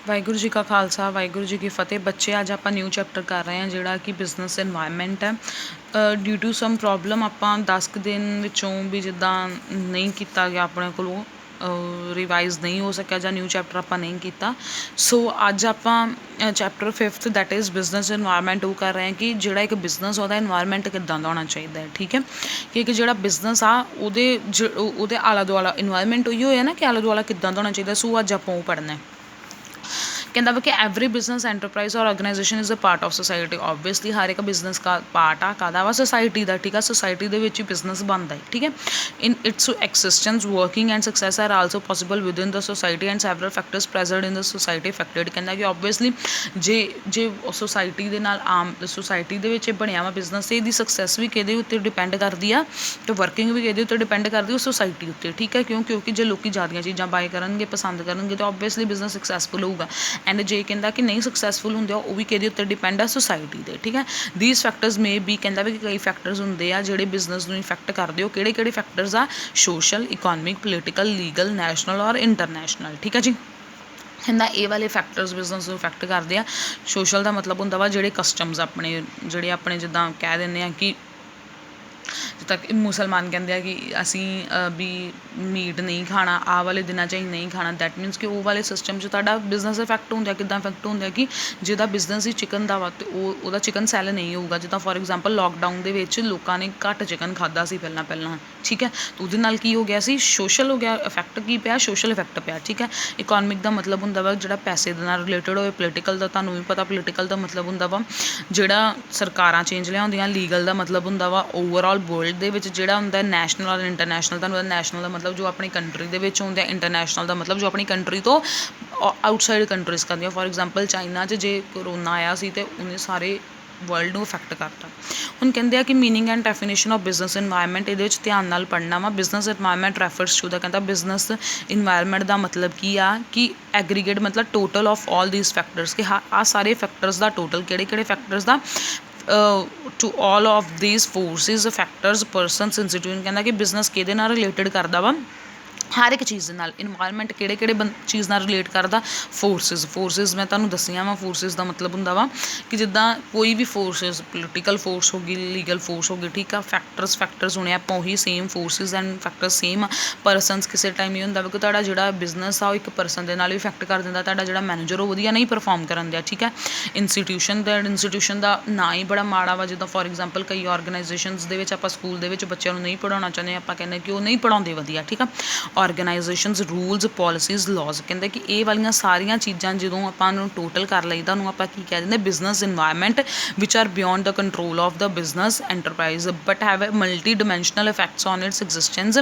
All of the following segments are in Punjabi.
ਵਾਹਿਗੁਰੂ ਜੀ ਕਾ ਖਾਲਸਾ ਵਾਹਿਗੁਰੂ ਜੀ ਕੀ ਫਤਿਹ। ਬੱਚੇ ਅੱਜ ਆਪਾਂ ਨਿਊ ਚੈਪਟਰ ਕਰ ਰਹੇ ਹਾਂ ਜਿਹੜਾ ਕਿ ਬਿਜ਼ਨਸ ਇਨਵਾਇਰਮੈਂਟ ਹੈ। ਡਿਊ ਟੂ ਸਮ ਪ੍ਰੋਬਲਮ ਆਪਾਂ 10 ਕੁ ਦਿਨ ਵਿੱਚੋਂ ਵੀ ਜਿੱਦਾਂ ਨਹੀਂ ਕੀਤਾ ਗਿਆ ਆਪਣੇ ਕੋਲੋਂ, ਰਿਵਾਈਜ਼ ਨਹੀਂ ਹੋ ਸਕਿਆ ਜਾਂ ਨਿਊ ਚੈਪਟਰ ਆਪਾਂ ਨਹੀਂ ਕੀਤਾ। ਸੋ ਅੱਜ ਆਪਾਂ chapter 5th that is business environment ਉਹ ਕਰ ਰਹੇ ਹਾਂ ਕਿ ਜਿਹੜਾ ਇੱਕ ਬਿਜ਼ਨਸ ਉਹਦਾ ਇਨਵਾਇਰਮੈਂਟ ਕਿੱਦਾਂ ਦਾ ਹੋਣਾ ਚਾਹੀਦਾ ਹੈ। ਠੀਕ ਹੈ, ਕਿ ਇੱਕ ਜਿਹੜਾ ਬਿਜ਼ਨਸ ਆ ਉਹਦੇ ਆਲਾ ਦੁਆਲਾ ਇਨਵਾਇਰਮੈਂਟ ਉਹੀ ਹੋਇਆ ਨਾ ਕਿ ਆਲਾ ਦੁਆਲਾ ਕਿੱਦਾਂ ਦਾ ਹੋਣਾ ਚਾਹੀਦਾ। ਸੋ ਅੱਜ ਆਪਾਂ ਉਹ ਪੜ੍ਹਨਾ। ਕਹਿੰਦਾ ਵਾ ਕਿ every business enterprise or organisation is a part of society. Obviously ਹਰ ਇੱਕ ਬਿਜ਼ਨਸ ਦਾ ਪਾਰਟ ਆ ਕਾਹਦਾ ਵਾ, ਸੁਸਾਇਟੀ ਦਾ। ਠੀਕ ਆ, ਸੁਸਾਇਟੀ ਦੇ ਵਿੱਚ ਹੀ ਬਿਜ਼ਨਸ ਬਣਦਾ ਹੈ। ਠੀਕ ਹੈ, in its existence working and success are also possible within the society and several factors present in the society affected. ਕਹਿੰਦਾ ਕਿ ਓਬਵੀਅਸਲੀ ਜੇ ਸੁਸਾਇਟੀ ਦੇ ਨਾਲ ਸੁਸਾਇਟੀ ਦੇ ਵਿੱਚ ਬਣਿਆ ਵਾ ਬਿਜ਼ਨਸ, ਤੇ ਇਹਦੀ ਸਕਸੈਸ ਵੀ ਕਿਹਦੇ ਉੱਤੇ ਡਿਪੈਂਡ ਕਰਦੀ ਆ, ਅਤੇ ਵਰਕਿੰਗ ਵੀ ਕਿਹਦੇ ਉੱਤੇ ਡਿਪੈਂਡ ਕਰਦੀ, ਉਹ ਸੁਸਾਇਟੀ ਉੱਤੇ। ਠੀਕ ਹੈ, ਕਿਉਂਕਿ ਜੇ ਲੋਕ ਜ਼ਿਆਦੀਆਂ ਚੀਜ਼ਾਂ ਬਾਏ ਕਰਨਗੇ, ਪਸੰਦ ਕਰਨਗੇ, ਤਾਂ ਓਬਵੀਅਸਲੀ ਬਿਜ਼ਨਸ ਸਕਸੈਸਫੁਲ ਹੋਊਗਾ। ਐਂਡ ਜੇ ਕਹਿੰਦਾ ਕਿ ਨਹੀਂ ਸਕਸੈਸਫੁਲ ਹੁੰਦੇ ਆ, ਉਹ ਵੀ ਕਿਹਦੇ ਉੱਤੇ ਡਿਪੈਂਡ ਆ, ਸੁਸਾਇਟੀ ਦੇ। ਠੀਕ ਹੈ, ਦੀਜ਼ ਫੈਕਟਰਸ ਮੇ ਬੀ, ਕਹਿੰਦਾ ਵੀ ਕਿ ਕਈ ਫੈਕਟਰਸ ਹੁੰਦੇ ਆ ਜਿਹੜੇ ਬਿਜ਼ਨਸ ਨੂੰ ਇਫੈਕਟ ਕਰਦੇ ਹੋ। ਕਿਹੜੇ ਫੈਕਟਰਸ ਆ? ਸੋਸ਼ਲ, ਇਕੋਨਮਿਕ, ਪੋਲੀਟੀਕਲ, ਲੀਗਲ, ਨੈਸ਼ਨਲ ਔਰ ਇੰਟਰਨੈਸ਼ਨਲ। ਠੀਕ ਹੈ ਜੀ, ਕਹਿੰਦਾ ਇਹ ਵਾਲੇ ਫੈਕਟਰਸ ਬਿਜ਼ਨਸ ਨੂੰ ਇਫੈਕਟ ਕਰਦੇ ਆ। ਸੋਸ਼ਲ ਦਾ ਮਤਲਬ ਹੁੰਦਾ ਵਾ ਜਿਹੜੇ ਕਸਟਮਸ ਜਿਹੜੇ ਆਪਣੇ ਜਿੱਦਾਂ ਕਹਿ ਦਿੰਦੇ ਆ ਕਿ ਜਿੱਦਾਂ ਕਿ ਮੁਸਲਮਾਨ ਕਹਿੰਦੇ ਆ ਕਿ ਅਸੀਂ ਵੀ ਮੀਟ ਨਹੀਂ ਖਾਣਾ, ਆਹ ਵਾਲੇ ਦਿਨਾਂ 'ਚ ਅਸੀਂ ਨਹੀਂ ਖਾਣਾ। ਦੈਟ ਮੀਨਸ ਕਿ ਉਹ ਵਾਲੇ ਸਿਸਟਮ 'ਚ ਤੁਹਾਡਾ ਬਿਜ਼ਨਸ ਇਫੈਕਟ ਹੁੰਦਾ। ਕਿੱਦਾਂ ਇਫੈਕਟ ਹੁੰਦਾ ਕਿ ਜਿਹਦਾ ਬਿਜ਼ਨਸ ਹੀ ਚਿਕਨ ਦਾ ਵਾ ਅਤੇ ਉਹਦਾ ਚਿਕਨ ਸੈੱਲ ਨਹੀਂ ਹੋਊਗਾ। ਜਿੱਦਾਂ ਫੋਰ ਐਗਜ਼ਾਮਪਲ ਲੋਕਡਾਊਨ ਦੇ ਵਿੱਚ ਲੋਕਾਂ ਨੇ ਘੱਟ ਚਿਕਨ ਖਾਧਾ ਸੀ ਪਹਿਲਾਂ। ਠੀਕ ਹੈ, ਤਾਂ ਉਹਦੇ ਨਾਲ ਕੀ ਹੋ ਗਿਆ ਸੀ? ਸੋਸ਼ਲ ਹੋ ਗਿਆ ਇਫੈਕਟ। ਕੀ ਪਿਆ? ਸੋਸ਼ਲ ਇਫੈਕਟ ਪਿਆ। ਠੀਕ ਹੈ, ਇਕੋਨਮਿਕ ਦਾ ਮਤਲਬ ਹੁੰਦਾ ਵਾ ਜਿਹੜਾ ਪੈਸੇ ਦੇ ਨਾਲ ਰਿਲੇਟਡ ਹੋਵੇ। ਪੋਲੀਟੀਕਲ ਦਾ ਤੁਹਾਨੂੰ ਵੀ ਪਤਾ, ਪੋਲੀਟੀਕਲ ਦਾ ਮਤਲਬ ਹੁੰਦਾ ਵਾ ਜਿਹੜਾ ਸਰਕਾਰਾਂ ਚੇਂਜ ਲਿਆਉਂਦੀਆਂ। ਲੀਗਲ ਦਾ ਮਤਲਬ ਹੁੰਦਾ ਵਾ ਓਵਰਆਲ ਵਰਲਡ ਦੇ ਵਿੱਚ ਜਿਹੜਾ ਹੁੰਦਾ। ਨੈਸ਼ਨਲ ਔਰ ਇੰਟਰਨੈਸ਼ਨਲ, ਤੁਹਾਨੂੰ ਪਤਾ ਨੈਸ਼ਨਲ ਦਾ ਮਤਲਬ ਜੋ ਆਪਣੀ ਕੰਟਰੀ ਦੇ ਵਿੱਚ ਹੁੰਦਾ, ਇੰਟਰਨੈਸ਼ਨਲ ਦਾ ਮਤਲਬ ਜੋ ਆਪਣੀ ਕੰਟਰੀ ਤੋਂ ਆਊਟਸਾਈਡ ਕੰਟਰੀਜ਼ ਕਰਦੀਆਂ। ਫੋਰ ਐਗਜ਼ਾਮਪਲ ਚਾਈਨਾ 'ਚ ਜੇ ਕਰੋਨਾ ਆਇਆ ਸੀ ਅਤੇ ਉਹਨੇ ਸਾਰੇ ਵਰਲਡ ਨੂੰ ਇਫੈਕਟ ਕਰਤਾ। ਹੁਣ ਕਹਿੰਦੇ ਆ ਕਿ meaning and definition of business environment, ਇਹਦੇ ਵਿੱਚ ਧਿਆਨ ਨਾਲ ਪੜ੍ਹਨਾ ਵਾ। ਬਿਜ਼ਨਸ ਇਨਵਾਇਰਮੈਂਟ ਰੈਫਰਸ ਟੂ ਦਾ, ਕਹਿੰਦਾ ਬਿਜ਼ਨਸ ਇਨਵਾਇਰਮੈਂਟ ਦਾ ਮਤਲਬ ਕੀ ਆ ਕਿ ਐਗਰੀਗੇਟ ਮਤਲਬ total of all these factors, ਕਿ ਆਹ ਸਾਰੇ ਫੈਕਟਰਸ ਦਾ ਟੋਟਲ। ਕਿਹੜੇ ਫੈਕਟਰਸ ਦਾ? To all of these forces, factors, persons, institution. ਕਹਿੰਦਾ ਕਿ ਬਿਜ਼ਨਸ ਕਿਹਦੇ ਨਾਲ ਰਿਲੇਟਡ ਕਰਦਾ ਵਾ? ਹਰ ਇੱਕ ਚੀਜ਼ ਦੇ ਨਾਲ। ਇਨਵਾਇਰਮੈਂਟ ਕਿਹੜੇ ਚੀਜ਼ ਨਾਲ ਰਿਲੇਟ ਕਰਦਾ? ਫੋਰਸਿਸ ਮੈਂ ਤੁਹਾਨੂੰ ਦੱਸੀਆਂ ਵਾ। ਫੋਰਸਿਸ ਦਾ ਮਤਲਬ ਹੁੰਦਾ ਵਾ ਕਿ ਜਿੱਦਾਂ ਕੋਈ ਵੀ ਫੋਰਸਿਸ, ਪੋਲੀਟੀਕਲ ਫੋਰਸ ਹੋ ਗਈ, ਲੀਗਲ ਫੋਰਸ ਹੋ ਗਈ। ਠੀਕ ਆ, ਫੈਕਟਰਸ ਹੋਣੇ ਆਪਾਂ ਉਹੀ same. Forces and factors same ਆ। ਪਰਸਨਸ ਕਿਸੇ ਟਾਈਮ ਇਹ ਹੁੰਦਾ ਵਾ ਕਿ ਤੁਹਾਡਾ ਜਿਹੜਾ ਬਿਜ਼ਨਸ ਆ ਉਹ ਇੱਕ ਪਰਸਨ ਦੇ ਨਾਲ ਵੀ ਇਫੈਕਟ ਕਰ ਦਿੰਦਾ। ਤੁਹਾਡਾ ਜਿਹੜਾ ਮੈਨੇਜਰ ਉਹ ਵਧੀਆ ਨਹੀਂ ਪਰਫੋਰਮ ਕਰਨ ਦਿਆ। ਠੀਕ ਹੈ, ਇੰਸਟੀਟਿਊਸ਼ਨ ਦਾ ਨਾਂ ਹੀ ਬੜਾ ਮਾੜਾ ਵਾ। ਜਿੱਦਾਂ ਫੋਰ ਐਗਜ਼ਾਮਪਲ ਕਈ ਆਰਗੇਨਾਈਜੇਸ਼ਨਸ ਦੇ ਵਿੱਚ ਆਪਾਂ ਸਕੂਲ ਦੇ ਵਿੱਚ ਬੱਚਿਆਂ ਨੂੰ ਨਹੀਂ ਪੜ੍ਹਾਉਣਾ ਚਾਹੁੰਦੇ, ਆਪਾਂ ਕਹਿੰਦੇ ਕਿ ਉਹ ਨਹੀਂ ਪੜ੍ਹਾਉਂਦੇ ਵਧੀਆ। ਠੀਕ ਆ, ਆਰਗੇਨਾਈਜੇਸ਼ਨਸ, ਰੂਲਸ, ਪੋਲਿਸੀਜ਼, ਲਾਜ਼। ਕਹਿੰਦੇ ਕਿ ਇਹ ਵਾਲੀਆਂ ਸਾਰੀਆਂ ਚੀਜ਼ਾਂ ਜਦੋਂ ਆਪਾਂ ਨੂੰ ਟੋਟਲ ਕਰ ਲਈਦਾ, ਉਹਨੂੰ ਆਪਾਂ ਕੀ ਕਹਿ ਦਿੰਦੇ? ਬਿਜ਼ਨਸ ਇਨਵਾਇਰਮੈਂਟ ਵਿਚ are beyond the control of the business enterprise but have multidimensional effects on its existence,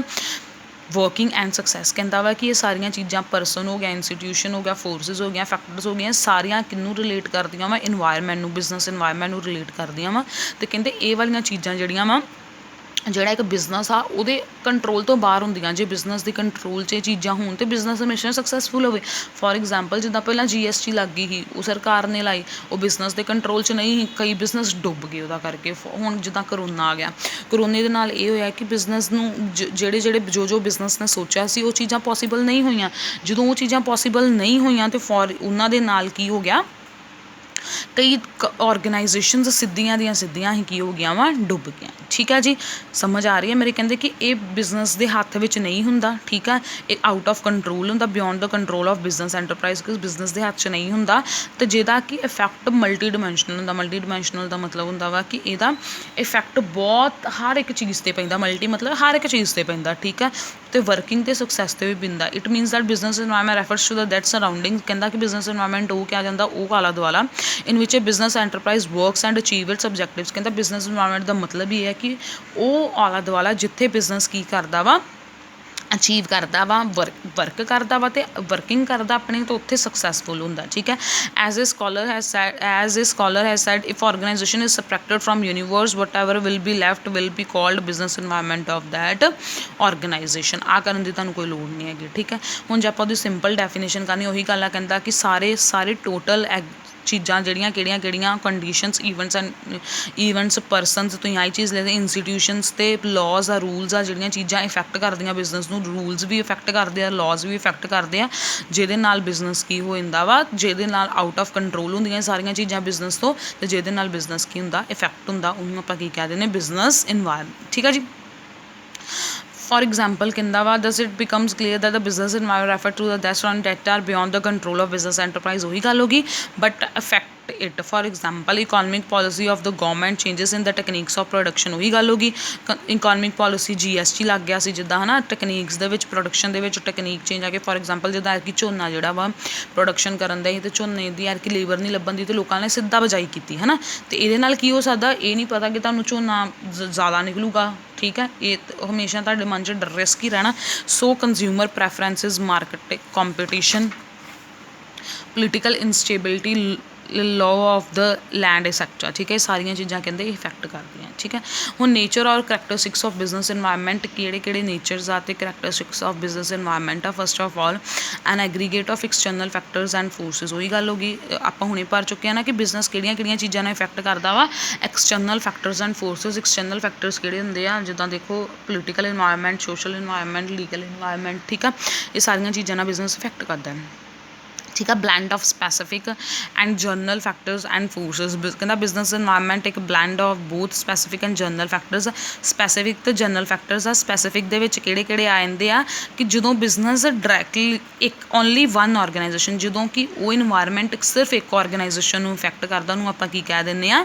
working and success. ਕਹਿੰਦਾ ਵਾ ਕਿ ਇਹ ਸਾਰੀਆਂ ਚੀਜ਼ਾਂ ਪਰਸਨ ਹੋ ਗਿਆ, ਇੰਸਟੀਟਿਊਸ਼ਨ ਹੋ ਗਿਆ, ਫੋਰਸਿਸ ਹੋ ਗਈਆਂ, ਫੈਕਟਰਸ ਹੋ ਗਈਆਂ, ਸਾਰੀਆਂ ਕਿਹਨੂੰ ਰਿਲੇਟ ਕਰਦੀਆਂ ਵਾ? ਇਨਵਾਇਰਮੈਂਟ ਨੂੰ, ਬਿਜ਼ਨਸ ਇਨਵਾਇਰਮੈਂਟ ਨੂੰ ਰਿਲੇਟ ਕਰਦੀਆਂ ਵਾ। ਅਤੇ ਕਹਿੰਦੇ ਇਹ ਵਾਲੀਆਂ ਚੀਜ਼ਾਂ ਜਿਹੜੀਆਂ ਵਾ, ਜਿਹੜਾ ਇੱਕ ਬਿਜ਼ਨਸ ਆ ਉਹਦੇ ਕੰਟਰੋਲ ਤੋਂ ਬਾਹਰ ਹੁੰਦੀਆਂ। ਜੇ ਬਿਜ਼ਨਸ ਦੇ ਕੰਟਰੋਲ 'ਚ ਇਹ ਚੀਜ਼ਾਂ ਹੋਣ ਤਾਂ ਬਿਜ਼ਨਸ ਹਮੇਸ਼ਾ ਸਕਸੈਸਫੁਲ ਹੋਵੇ। ਫੋਰ ਐਗਜ਼ਾਮਪਲ ਜਿੱਦਾਂ ਪਹਿਲਾਂ GST ਲੱਗ ਗਈ ਸੀ, ਉਹ ਸਰਕਾਰ ਨੇ ਲਾਈ, ਉਹ ਬਿਜ਼ਨਸ ਦੇ ਕੰਟਰੋਲ 'ਚ ਨਹੀਂ ਸੀ। ਕਈ ਬਿਜ਼ਨਸ ਡੁੱਬ ਗਏ ਉਹਦਾ ਕਰਕੇ। ਹੁਣ ਜਿੱਦਾਂ ਕਰੋਨਾ ਆ ਗਿਆ, ਕਰੋਨੇ ਦੇ ਨਾਲ ਇਹ ਹੋਇਆ ਕਿ ਬਿਜ਼ਨਸ ਨੂੰ ਜੋ ਬਿਜ਼ਨਸ ਨੇ ਸੋਚਿਆ ਸੀ ਉਹ ਚੀਜ਼ਾਂ ਪੋਸੀਬਲ ਨਹੀਂ ਹੋਈਆਂ। ਜਦੋਂ ਉਹ ਚੀਜ਼ਾਂ ਪੋਸੀਬਲ ਨਹੀਂ ਹੋਈਆਂ ਤਾਂ ਉਹਨਾਂ ਦੇ ਨਾਲ ਕੀ ਹੋ ਗਿਆ? ਕਈ ਆਰਗੇਨਾਈਜੇਸ਼ਨਸ ਸਿੱਧੀਆਂ ਦੀਆਂ ਸਿੱਧੀਆਂ ਹੀ ਕੀ ਹੋ ਗਈਆਂ ਵਾ? ਡੁੱਬ ਗਈਆਂ। ਠੀਕ ਆ ਜੀ, ਸਮਝ ਆ ਰਹੀ ਹੈ ਮੇਰੇ? ਕਹਿੰਦੇ ਕਿ ਇਹ ਬਿਜ਼ਨਸ ਦੇ ਹੱਥ ਵਿੱਚ ਨਹੀਂ ਹੁੰਦਾ। ਠੀਕ ਆ, ਇਹ ਆਊਟ ਆਫ ਕੰਟਰੋਲ ਹੁੰਦਾ, beyond the control of business enterprise, ਕਿ ਬਿਜ਼ਨਸ ਦੇ ਹੱਥ 'ਚ ਨਹੀਂ ਹੁੰਦਾ। ਅਤੇ ਜਿਹਦਾ ਕਿ ਇਫੈਕਟ ਮਲਟੀ ਡਿਮੈਂਸ਼ਨਲ ਹੁੰਦਾ। ਮਲਟੀ ਡਿਮੈਂਸ਼ਨਲ ਦਾ ਮਤਲਬ ਹੁੰਦਾ ਵਾ ਕਿ ਇਹਦਾ ਇਫੈਕਟ ਬਹੁਤ ਹਰ ਇੱਕ ਚੀਜ਼ 'ਤੇ ਪੈਂਦਾ। ਮਲਟੀ ਮਤਲਬ ਹਰ ਇੱਕ ਚੀਜ਼ 'ਤੇ ਪੈਂਦਾ। ਠੀਕ ਹੈ, ਅਤੇ ਵਰਕਿੰਗ ਅਤੇ ਸਕਸੈਸ 'ਤੇ ਵੀ ਪੈਂਦਾ। It means that business environment refers to that surrounding. ਕਹਿੰਦਾ ਕਿ ਬਿਜ਼ਨਸ ਇਨਵਾਇਰਮੈਂਟ ਉਹ ਕਿਹਾ ਜਾਂਦਾ, ਉਹ ਆਲਾ ਦੁਆਲਾ in which a business enterprise works and achieve its subjectives. ਕਹਿੰਦਾ ਬਿਜ਼ਨਸ ਇਨਵਾਇਰਮੈਂਟ ਦਾ ਮਤਲਬ ਇਹ ਹੈ ਕਿ ਉਹ ਆਲਾ ਦੁਆਲਾ ਜਿੱਥੇ ਬਿਜ਼ਨਸ ਕੀ ਕਰਦਾ ਵਾ? ਅਚੀਵ ਕਰਦਾ ਵਾ, ਵਰਕ ਕਰਦਾ ਵਾ ਅਤੇ ਵਰਕਿੰਗ ਕਰਦਾ ਆਪਣੇ, ਤੋਂ ਉੱਥੇ ਸਕਸੈਸਫੁਲ ਹੁੰਦਾ। ਠੀਕ ਹੈ, as a scholar has said if organisation is subtracted from universe whatever will be left will be called business environment of that organisation. ਆਹ ਕਰਨ ਦੀ ਤੁਹਾਨੂੰ ਕੋਈ ਲੋੜ ਨਹੀਂ ਹੈਗੀ। ਠੀਕ ਹੈ, ਹੁਣ ਜੇ ਆਪਾਂ ਉਹਦੀ ਸਿੰਪਲ ਡੈਫੀਨੇਸ਼ਨ ਕਰਨੀ, ਉਹੀ ਗੱਲ ਆ। ਕਹਿੰਦਾ ਕਿ ਸਾਰੇ ਟੋਟਲ ਚੀਜ਼ਾਂ ਜਿਹੜੀਆਂ ਕਿਹੜੀਆਂ ਕੰਡੀਸ਼ਨਸ ਈਵੈਂਟਸ ਪਰਸਨਸ ਤੁਸੀਂ ਆਹੀ ਚੀਜ਼ ਲੈਦੇ ਇੰਸਟੀਟਿਊਸ਼ਨਸ ਅਤੇ ਲਾਜ਼ ਆ ਰੂਲਸ ਆ ਜਿਹੜੀਆਂ ਚੀਜ਼ਾਂ ਇਫੈਕਟ ਕਰਦੀਆਂ ਬਿਜ਼ਨਸ ਨੂੰ ਰੂਲਸ ਵੀ ਇਫੈਕਟ ਕਰਦੇ ਆ ਲਾਜ਼ ਵੀ ਇਫੈਕਟ ਕਰਦੇ ਆ ਜਿਹਦੇ ਨਾਲ ਬਿਜ਼ਨਸ ਕੀ ਹੋ ਜਾਂਦਾ ਵਾ ਜਿਹਦੇ ਨਾਲ ਆਊਟ ਆਫ ਕੰਟਰੋਲ ਹੁੰਦੀਆਂ ਸਾਰੀਆਂ ਚੀਜ਼ਾਂ ਬਿਜ਼ਨਸ ਤੋਂ ਅਤੇ ਜਿਹਦੇ ਨਾਲ ਬਿਜ਼ਨਸ ਕੀ ਹੁੰਦਾ ਇਫੈਕਟ ਹੁੰਦਾ ਉਹਨੂੰ ਆਪਾਂ ਕੀ ਕਹਿ ਦਿੰਦੇ ਬਿਜ਼ਨਸ ਇਨਵਾਇਰਮੈਂਟ ਠੀਕ ਆ ਜੀ। For example, ਕਹਿੰਦਾ thus it becomes clear that the business environment refer to the that are beyond the control of business enterprise ਉਹੀ ਗੱਲ ਹੋ ਗਈ but affect it. For example, economic policy of the government changes in the techniques of production ਉਹੀ ਗੱਲ ਹੋ ਗਈ economic policy GST ਲੱਗ ਗਿਆ ਸੀ ਜਿੱਦਾਂ ਹੈ ਨਾ ਟੈਕਨੀਕਸ ਦੇ ਵਿੱਚ ਪ੍ਰੋਡਕਸ਼ਨ ਦੇ ਵਿੱਚ ਟੈਕਨੀਕ ਚੇਂਜ ਆ ਕੇ ਫੋਰ ਐਗਜ਼ਾਮਪਲ ਜਿੱਦਾਂ ਕਿ ਝੋਨਾ ਜਿਹੜਾ ਵਾ ਪ੍ਰੋਡਕਸ਼ਨ ਕਰਨ ਦਾ ਸੀ ਅਤੇ ਝੋਨੇ ਦੀ ਕਿ ਲੇਬਰ ਨਹੀਂ ਲੱਭਣ ਦੀ ਅਤੇ ਲੋਕਾਂ ਨੇ ਸਿੱਧਾ ਬਿਜਾਈ ਕੀਤੀ ਹੈ ਨਾ ਅਤੇ ਇਹਦੇ ਨਾਲ ਕੀ ਹੋ ਸਕਦਾ ਇਹ ਨਹੀਂ ਪਤਾ ਕਿ ਤੁਹਾਨੂੰ ਝੋਨਾ ਜ਼ਿਆਦਾ ਨਿਕਲੂਗਾ ਠੀਕ ਹੈ ਇਹ ਹਮੇਸ਼ਾ ਤੁਹਾਡੇ ਮਨ 'ਚ ਰਿਸਕ ਹੀ ਰਹਿਣਾ। So consumer preferences market competition political instability law of the land etcetera ਠੀਕ ਹੈ ਇਹ ਸਾਰੀਆਂ ਚੀਜ਼ਾਂ ਕਹਿੰਦੇ ਇਫੈਕਟ ਕਰਦੀਆਂ ਠੀਕ ਹੈ। ਹੁਣ ਨੇਚਰ ਔਰ ਕਰੈਕਟਰਿਸਟਿਕਸ ਆਫ ਬਿਜ਼ਨਸ ਇਨਵਾਇਰਮੈਂਟ ਕਿਹੜੇ ਨੇਚਰਸ ਆ ਅਤੇ ਕਰੈਕਟਰਿਸਟਿਕਸ ਆਫ ਬਿਜ਼ਨਸ ਇਨਵਾਇਰਮੈਂਟ ਆ first of all N aggregate of external factors and forces ਉਹੀ ਗੱਲ ਹੋ ਗਈ ਆਪਾਂ ਹੁਣੇ ਭਰ ਚੁੱਕੇ ਹਾਂ ਨਾ ਕਿ ਬਿਜ਼ਨਸ ਕਿਹੜੀਆਂ ਚੀਜ਼ਾਂ ਨਾਲ ਇਫੈਕਟ ਕਰਦਾ ਵਾ external factors and forces external factors ਕਿਹੜੇ ਹੁੰਦੇ ਆ ਜਿੱਦਾਂ ਦੇਖੋ political environment social environment legal environment ਠੀਕ ਆ ਇਹ ਸਾਰੀਆਂ ਚੀਜ਼ਾਂ ਨਾਲ ਬਿਜ਼ਨਸ ਇਫੈਕਟ ਕਰਦਾ ਠੀਕ ਆ blend of specific and general factors and forces ਕਹਿੰਦਾ ਬਿਜ਼ਨਸ ਇਨਵਾਇਰਮੈਂਟ ਇੱਕ blend of both specific and general factors specific ਅਤੇ ਜਨਰਲ ਫੈਕਟਰਸ ਆ ਸਪੈਸੀਫਿਕ ਦੇ ਵਿੱਚ ਕਿਹੜੇ ਆ ਜਾਂਦੇ ਆ ਕਿ ਜਦੋਂ ਬਿਜ਼ਨਸ ਡਾਇਰੈਕਟਲੀ ਇੱਕ ਓਨਲੀ ਵਨ ਆਰਗੇਨਾਈਜੇਸ਼ਨ ਜਦੋਂ ਕਿ ਉਹ ਇਨਵਾਇਰਮੈਂਟ ਸਿਰਫ ਇੱਕ ਆਰਗੇਨਾਈਜੇਸ਼ਨ ਨੂੰ ਇਫੈਕਟ ਕਰਦਾ ਉਹਨੂੰ ਆਪਾਂ ਕੀ ਕਹਿ ਦਿੰਦੇ ਹਾਂ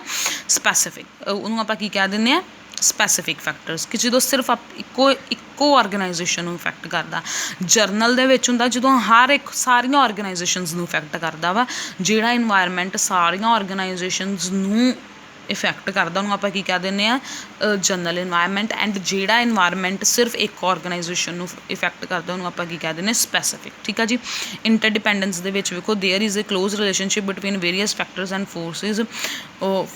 ਸਪੈਸੀਫਿਕ ਉਹਨੂੰ ਆਪਾਂ ਕੀ ਕਹਿ ਦਿੰਦੇ ਹਾਂ ਸਪੈਸੀਫਿਕ ਫੈਕਟਰਸ ਕਿ ਜਦੋਂ ਸਿਰਫ ਇੱਕੋ ਆਰਗੇਨਾਈਜੇਸ਼ਨ ਨੂੰ ਇਫੈਕਟ ਕਰਦਾ ਜਰਨਲ ਦੇ ਵਿੱਚ ਹੁੰਦਾ ਜਦੋਂ ਸਾਰੀਆਂ ਆਰਗੇਨਾਈਜੇਸ਼ਨਸ ਨੂੰ ਇਫੈਕਟ ਕਰਦਾ ਵਾ ਜਿਹੜਾ ਇਨਵਾਇਰਮੈਂਟ ਸਾਰੀਆਂ ਆਰਗੇਨਾਈਜੇਸ਼ਨਸ ਨੂੰ ਇਫੈਕਟ ਕਰਦਾ ਉਹਨੂੰ ਆਪਾਂ ਕੀ ਕਹਿ ਦਿੰਦੇ ਹਾਂ ਜਨਰਲ ਇਨਵਾਇਰਮੈਂਟ ਐਂਡ ਜਿਹੜਾ ਇਨਵਾਇਰਮੈਂਟ ਸਿਰਫ ਇੱਕ ਆਰਗੇਨਾਈਜੇਸ਼ਨ ਨੂੰ ਇਫੈਕਟ ਕਰਦਾ ਉਹਨੂੰ ਆਪਾਂ ਕੀ ਕਹਿ ਦਿੰਦੇ ਸਪੈਸੀਫਿਕ ਠੀਕ ਆ ਜੀ। ਇੰਟਰਡਿਪੈਂਡੈਂਸ ਦੇ ਵਿੱਚ ਵੇਖੋ there is a close relationship between various factors and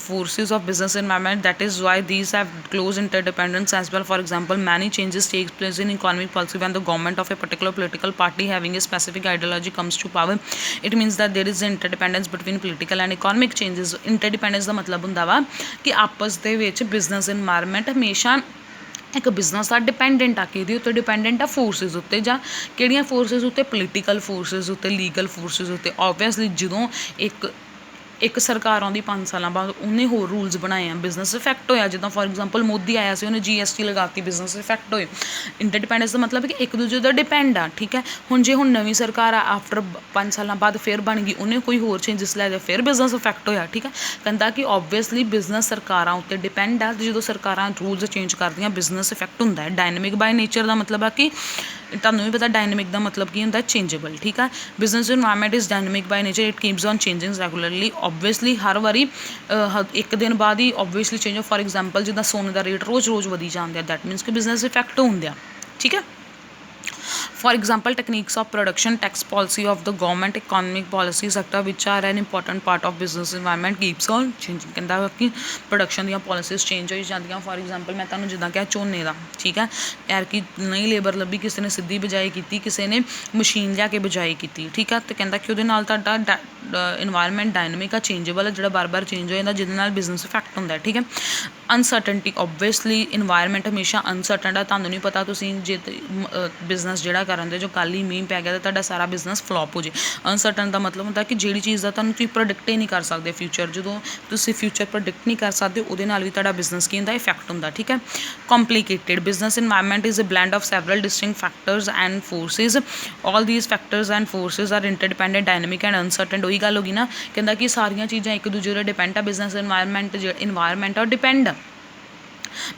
forces of business environment that is why these have close interdependence as well. For example, many changes take place in economic policy when the government of a particular political party having a specific ideology comes to power. It means that there is interdependence between political and economic changes. Interdependence ਦਾ ਮਤਲਬ ਹੁੰਦਾ ਵਾ ਕਿ ਆਪਸ ਦੇ ਵਿੱਚ ਬਿਜ਼ਨਸ ਇਨਵਾਇਰਮੈਂਟ ਹਮੇਸ਼ਾ ਇੱਕ ਬਿਜ਼ਨਸ ਦਾ ਡਿਪੈਂਡੈਂਟ ਆ ਕਿਹਦੇ ਉੱਤੇ ਡਿਪੈਂਡੈਂਟ ਆ ਫੋਰਸਿਸ ਉੱਤੇ ਜਾਂ ਕਿਹੜੀਆਂ ਫੋਰਸਿਸ ਉੱਤੇ ਪੋਲੀਟੀਕਲ ਫੋਰਸਿਸ ਉੱਤੇ ਲੀਗਲ ਫੋਰਸਿਸ ਉੱਤੇ ਓਬਵੀਅਸਲੀ ਜਦੋਂ ਇੱਕ ਸਰਕਾਰ ਆਉਂਦੀ 5 ਸਾਲਾਂ ਬਾਅਦ ਉਹਨੇ ਹੋਰ ਰੂਲਸ ਬਣਾਏ ਆ ਬਿਜ਼ਨਸ ਇਫੈਕਟ ਹੋਇਆ ਜਿੱਦਾਂ ਫੋਰ ਐਗਜ਼ਾਮਪਲ ਮੋਦੀ ਆਇਆ ਸੀ ਉਹਨੇ GST ਲਗਾਤੀ ਬਿਜ਼ਨਸ ਇਫੈਕਟ ਹੋਏ ਇੰਟਰਡਿਪੈਂਡੈਂਸ ਦਾ ਮਤਲਬ ਕਿ ਇੱਕ ਦੂਜੇ ਦਾ ਡਿਪੈਂਡ ਆ ਠੀਕ ਹੈ। ਹੁਣ ਜੇ ਹੁਣ ਨਵੀਂ ਸਰਕਾਰ ਆ ਆਫਟਰ 5 ਸਾਲਾਂ ਬਾਅਦ ਫਿਰ ਬਣ ਗਈ ਉਹਨੇ ਕੋਈ ਹੋਰ ਚੇਂਜਸ ਲੈ ਲਿਆ ਫਿਰ ਬਿਜ਼ਨਸ ਇਫੈਕਟ ਹੋਇਆ ਠੀਕ ਹੈ। ਕਹਿੰਦਾ ਕਿ ਓਬਵੀਅਸਲੀ ਬਿਜ਼ਨਸ ਸਰਕਾਰਾਂ ਉੱਤੇ ਡਿਪੈਂਡ ਆ ਜਦੋਂ ਸਰਕਾਰਾਂ ਰੂਲਸ ਚੇਂਜ ਕਰਦੀਆਂ ਬਿਜ਼ਨਸ ਇਫੈਕਟ ਹੁੰਦਾ ਹੈ। ਡਾਇਨਮਿਕ ਬਾਈ ਨੇਚਰ ਦਾ ਮਤਲਬ ਆ ਕਿ ਤੁਹਾਨੂੰ ਵੀ ਪਤਾ ਡਾਇਨਮਿਕ ਦਾ ਮਤਲਬ ਕੀ ਹੁੰਦਾ ਚੇਂਜੇਬਲ ਠੀਕ ਆ। Business environment is dynamic by nature it keeps on changing regularly obviously ਹਰ ਵਾਰੀ ਇੱਕ ਦਿਨ ਬਾਅਦ ਹੀ ਓਬਵੀਅਸਲੀ ਚੇਂਜ ਫੋਰ ਐਗਜ਼ਾਮਪਲ ਜਿੱਦਾਂ ਸੋਨੇ ਦਾ ਰੇਟ ਰੋਜ਼ ਵਧੀ ਜਾਂਦੇ ਆ ਦੈਟ ਮੀਨਸ ਕਿ ਬਿਜ਼ਨਸ ਇਫੈਕਟ ਹੁੰਦੇ ਆ ਠੀਕ ਹੈ। For example, techniques of production, tax policy of the government, economic policy sector which are an important part of business environment keeps on changing ਕਹਿੰਦਾ ਕਿ ਪ੍ਰੋਡਕਸ਼ਨ ਦੀਆਂ ਪੋਲਿਸੀਜ਼ ਚੇਂਜ ਹੋਈ ਜਾਂਦੀਆਂ ਫੋਰ ਐਗਜ਼ਾਮਪਲ ਮੈਂ ਤੁਹਾਨੂੰ ਜਿੱਦਾਂ ਕਿਹਾ ਝੋਨੇ ਦਾ ਠੀਕ ਹੈ ਯਾਰ ਕਿ ਨਹੀਂ ਲੇਬਰ ਲੱਭੀ ਕਿਸੇ ਨੇ ਸਿੱਧੀ ਬਿਜਾਈ ਕੀਤੀ ਕਿਸੇ ਨੇ ਮਸ਼ੀਨ ਲਿਆ ਕੇ ਬਿਜਾਈ ਕੀਤੀ ਠੀਕ ਹੈ ਅਤੇ ਕਹਿੰਦਾ ਕਿ ਉਹਦੇ ਨਾਲ ਤੁਹਾਡਾ ਇਨਵਾਇਰਮੈਂਟ ਡਾਇਨਮਿਕ ਆ ਚੇਂਜੇਬਲ ਆ ਜਿਹੜਾ ਬਾਰ ਚੇਂਜ ਹੋ ਜਾਂਦਾ ਜਿਹਦੇ ਨਾਲ ਬਿਜ਼ਨਸ ਇਫੈਕਟ ਹੁੰਦਾ ਠੀਕ ਹੈ। ਅਨਸਰਟਨਟੀ ਓਬਵੀਅਸਲੀ ਇਨਵਾਇਰਮੈਂਟ ਹਮੇਸ਼ਾ ਅਨਸਰਟਨ ਆ ਤੁਹਾਨੂੰ ਨਹੀਂ ਪਤਾ ਤੁਸੀਂ ਜੇ ਬਿਜ਼ਨਸ ਜਿਹੜਾ ਕਰਨ ਦੇ ਜੋ ਕੱਲ੍ਹ ਹੀ ਮੀਂਹ ਪੈ ਗਿਆ ਤਾਂ ਤੁਹਾਡਾ ਸਾਰਾ ਬਿਜ਼ਨਸ ਫਲੋਪ ਹੋ ਜੇ। ਅਨਸਰਟਨ ਦਾ ਮਤਲਬ ਹੁੰਦਾ ਕਿ ਜਿਹੜੀ ਚੀਜ਼ ਦਾ ਤੁਹਾਨੂੰ ਤੁਸੀਂ ਪ੍ਰੋਡਿਕਟ ਹੀ ਨਹੀਂ ਕਰ ਸਕਦੇ ਫਿਊਚਰ ਜਦੋਂ ਤੁਸੀਂ ਫਿਊਚਰ ਪ੍ਰੋਡਿਕਟ ਨਹੀਂ ਕਰ ਸਕਦੇ ਉਹਦੇ ਨਾਲ ਵੀ ਤੁਹਾਡਾ ਬਿਜ਼ਨਸ ਕੀ ਹੁੰਦਾ ਇਫੈਕਟ ਹੁੰਦਾ ਠੀਕ ਹੈ। Complicated business environment is a blend of several distinct factors and forces all these factors and forces are interdependent dynamic and uncertain ਉਹੀ ਗੱਲ ਹੋ ਗਈ ਨਾ ਕਹਿੰਦਾ ਕਿ ਸਾਰੀਆਂ ਚੀਜ਼ਾਂ ਇੱਕ ਦੂਜੇ 'ਤੇ ਡਿਪੈਂਡ ਆ ਬਿਜ਼ਨਸ ਇਨਵਾਇਰਮੈਂਟ ਆ ਡਿਪੈਂਡ ਆ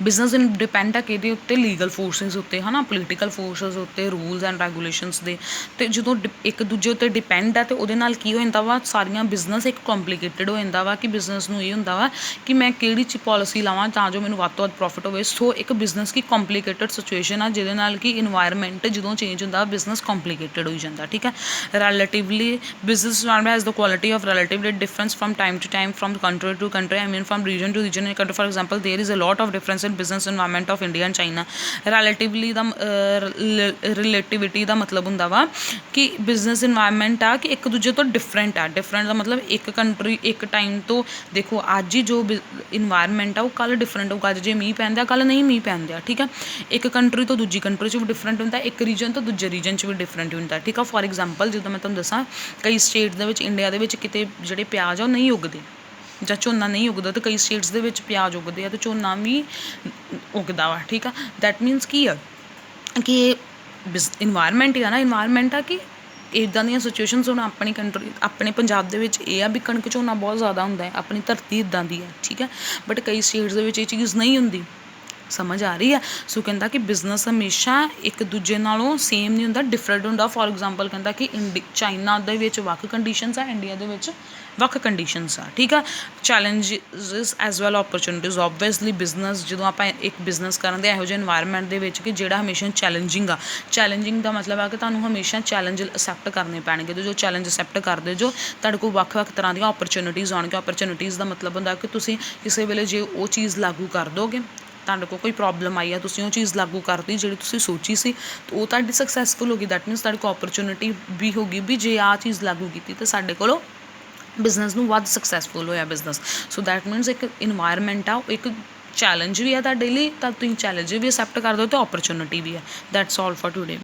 ਬਿਜ਼ਨਸ ਡਿਪੈਂਡ ਆ ਕਿਹਦੇ ਉੱਤੇ ਲੀਗਲ ਫੋਰਸਿਸ ਉੱਤੇ ਹੈ ਨਾ ਪੋਲੀਟੀਕਲ ਫੋਰਸਿਸ ਉੱਤੇ ਰੂਲਸ ਐਂਡ ਰੈਗੂਲੇਸ਼ਨਸ ਦੇ ਅਤੇ ਜਦੋਂ ਇੱਕ ਦੂਜੇ ਉੱਤੇ ਡਿਪੈਂਡ ਆ ਅਤੇ ਉਹਦੇ ਨਾਲ ਕੀ ਹੋ ਜਾਂਦਾ ਵਾ ਸਾਰੀਆਂ ਬਿਜ਼ਨਸ ਇੱਕ ਕੰਪਲੀਕੇਟਡ ਹੋ ਜਾਂਦਾ ਵਾ ਕਿ ਬਿਜ਼ਨਸ ਨੂੰ ਇਹ ਹੁੰਦਾ ਵਾ ਕਿ ਮੈਂ ਕਿਹੜੀ ਪੋਲਿਸੀ ਲਾਵਾਂ ਤਾਂ ਜੋ ਮੈਨੂੰ ਵੱਧ ਤੋਂ ਵੱਧ ਪ੍ਰੋਫਿਟ ਹੋਵੇ। ਸੋ ਇੱਕ ਬਿਜ਼ਨਸ ਕੀ ਕੰਪਲੀਕੇਟਡ ਸਿਚੁਏਸ਼ਨ ਆ ਜਿਹਦੇ ਨਾਲ ਕਿ ਇਨਵਾਇਰਮੈਂਟ ਜਦੋਂ ਚੇਂਜ ਹੁੰਦਾ ਬਿਜ਼ਨਸ ਕੰਪਲੀਕੇਟਡ ਹੋ ਜਾਂਦਾ ਠੀਕ ਹੈ। Relatively business environment has the quality of relatively difference from time to time from country to country I mean from region to region for example there is a lot of difference difference in business environment of India and China. Relatively ਦਾ ਰਿਲੇਟਿਵਿਟੀ ਦਾ ਮਤਲਬ ਹੁੰਦਾ ਵਾ ਕਿ ਬਿਜ਼ਨਸ ਇਨਵਾਇਰਮੈਂਟ ਆ ਕਿ ਇੱਕ ਦੂਜੇ ਤੋਂ ਡਿਫਰੈਂਟ ਆ। ਡਿਫਰੈਂਟ ਦਾ ਮਤਲਬ ਇੱਕ ਕੰਟਰੀ ਇੱਕ ਟਾਈਮ ਤੋਂ ਦੇਖੋ ਅੱਜ ਹੀ ਜੋ ਇਨਵਾਇਰਮੈਂਟ ਆ ਉਹ ਕੱਲ੍ਹ ਡਿਫਰੈਂਟ ਹੋਊਗਾ। ਅੱਜ ਜੇ ਮੀਂਹ ਪੈਂਦਾ ਕੱਲ੍ਹ ਨਹੀਂ ਮੀਂਹ ਪੈਂਦਾ, ਠੀਕ ਆ। ਇੱਕ ਕੰਟਰੀ ਤੋਂ ਦੂਜੀ ਕੰਟਰੀ 'ਚ ਵੀ ਡਿਫਰੈਂਟ ਹੁੰਦਾ, ਇੱਕ ਰੀਜਨ ਤੋਂ ਦੂਜੇ ਰੀਜਨ 'ਚ ਵੀ ਡਿਫਰੈਂਟ ਹੁੰਦਾ, ਠੀਕ ਆ। ਫੋਰ ਐਗਜ਼ਾਮਪਲ ਜਿੱਦਾਂ ਮੈਂ ਤੁਹਾਨੂੰ ਦੱਸਾਂ ਕਈ ਸਟੇਟ ਦੇ ਵਿੱਚ ਇੰਡੀਆ ਦੇ ਵਿੱਚ ਕਿਤੇ ਜਿਹੜੇ ਪਿਆਜ਼ ਆ ਉਹ ਨਹੀਂ ਉੱਗਦੇ ਜਾਂ ਝੋਨਾ ਨਹੀਂ ਉੱਗਦਾ, ਅਤੇ ਕਈ ਸਟੇਟਸ ਦੇ ਵਿੱਚ ਪਿਆਜ਼ ਉੱਗਦੇ ਆ ਅਤੇ ਝੋਨਾ ਵੀ ਉੱਗਦਾ ਵਾ, ਠੀਕ ਆ। ਦੈਟ ਮੀਨਸ ਕੀ ਆ ਕਿ ਇਨਵਾਇਰਮੈਂਟ ਆ ਨਾ, ਇਨਵਾਇਰਮੈਂਟ ਆ ਕਿ ਇੱਦਾਂ ਦੀਆਂ ਸਿਚੁਏਸ਼ਨਸ ਹੁਣ ਆਪਣੀ ਕੰਟਰੀ ਆਪਣੇ ਪੰਜਾਬ ਦੇ ਵਿੱਚ ਇਹ ਆ ਵੀ ਕਣਕ ਝੋਨਾ ਬਹੁਤ ਜ਼ਿਆਦਾ ਹੁੰਦਾ ਹੈ, ਆਪਣੀ ਧਰਤੀ ਇੱਦਾਂ ਦੀ ਹੈ, ਠੀਕ ਹੈ। ਬਟ ਕਈ ਸਟੇਟਸ ਦੇ ਵਿੱਚ ਇਹ ਚੀਜ਼ ਨਹੀਂ ਹੁੰਦੀ, ਸਮਝ ਆ ਰਹੀ ਆ। ਸੋ ਕਹਿੰਦਾ ਕਿ ਬਿਜ਼ਨਸ ਹਮੇਸ਼ਾ ਇੱਕ ਦੂਜੇ ਨਾਲੋਂ ਸੇਮ ਨਹੀਂ ਹੁੰਦਾ, ਡਿਫਰੈਂਟ ਹੁੰਦਾ। ਫੋਰ ਐਗਜ਼ਾਮਪਲ ਕਹਿੰਦਾ ਕਿ ਚਾਈਨਾ ਦੇ ਵਿੱਚ ਵੱਖ ਕੰਡੀਸ਼ਨਸ ਆ, ਇੰਡੀਆ ਦੇ ਵਿੱਚ ਵੱਖ ਕੰਡੀਸ਼ਨਸ ਆ, ਠੀਕ ਆ। Challenges as well opportunities. Obviously business ਜਦੋਂ ਆਪਾਂ ਇੱਕ ਬਿਜ਼ਨਸ ਕਰਨ ਦੇ ਇਹੋ ਜਿਹੇ ਇਨਵਾਇਰਮੈਂਟ ਦੇ ਵਿੱਚ ਕਿ ਜਿਹੜਾ ਹਮੇਸ਼ਾ ਚੈਲੰਜਿੰਗ ਆ। ਚੈਲੰਜਿੰਗ ਦਾ ਮਤਲਬ ਆ ਕਿ ਤੁਹਾਨੂੰ ਹਮੇਸ਼ਾ ਚੈਲੰਜ ਅਸੈਪਟ ਕਰਨੇ ਪੈਣਗੇ, ਅਤੇ ਜੋ ਚੈਲੰਜ ਅਸੈਪਟ ਕਰਦੇ ਜੋ ਤੁਹਾਡੇ ਕੋਲ ਵੱਖ-ਵੱਖ ਤਰ੍ਹਾਂ ਦੀਆਂ ਓਪਰਚੁਨਿਟੀਜ਼ ਆਉਣਗੀਆਂ। ਓਪਰਚੁਨਿਟੀਜ਼ ਦਾ ਮਤਲਬ ਹੁੰਦਾ ਕਿ ਤੁਸੀਂ ਕਿਸੇ ਵੇਲੇ ਜੇ ਉਹ ਚੀਜ਼ ਲਾਗੂ ਕਰ ਦੋਗੇ, ਤੁਹਾਡੇ ਕੋਲ ਕੋਈ ਪ੍ਰੋਬਲਮ ਆਈ ਆ, ਤੁਸੀਂ ਉਹ ਚੀਜ਼ ਲਾਗੂ ਕਰਤੀ ਜਿਹੜੀ ਤੁਸੀਂ ਸੋਚੀ ਸੀ, ਤਾਂ ਉਹ ਤੁਹਾਡੀ ਸਕਸੈਸਫੁਲ ਹੋ ਗਈ। ਦੈਟ ਮੀਨਸ ਤੁਹਾਡੇ ਕੋਲ ਓਪਰਚੁਨਿਟੀ ਵੀ ਹੋ ਗਈ ਵੀ ਜੇ ਆਹ ਚੀਜ਼ ਲਾਗੂ ਕੀਤੀ ਤਾਂ ਸਾਡੇ ਕੋਲੋਂ ਬਿਜ਼ਨਸ ਨੂੰ ਵੱਧ ਸਕਸੈਸਫੁਲ ਹੋਇਆ ਬਿਜ਼ਨਸ। ਸੋ ਦੈਟ ਮੀਨਸ ਇੱਕ ਇਨਵਾਇਰਮੈਂਟ ਆ, ਉਹ ਇੱਕ ਚੈਲੰਜ ਵੀ ਆ ਤੁਹਾਡੇ ਲਈ, ਤਾਂ ਤੁਸੀਂ ਚੈਲੰਜ ਵੀ ਅਸੈਪਟ ਕਰ ਦਿਓ ਅਤੇ ਓਪਰਚੁਨਿਟੀ ਵੀ ਆ। That's all for today.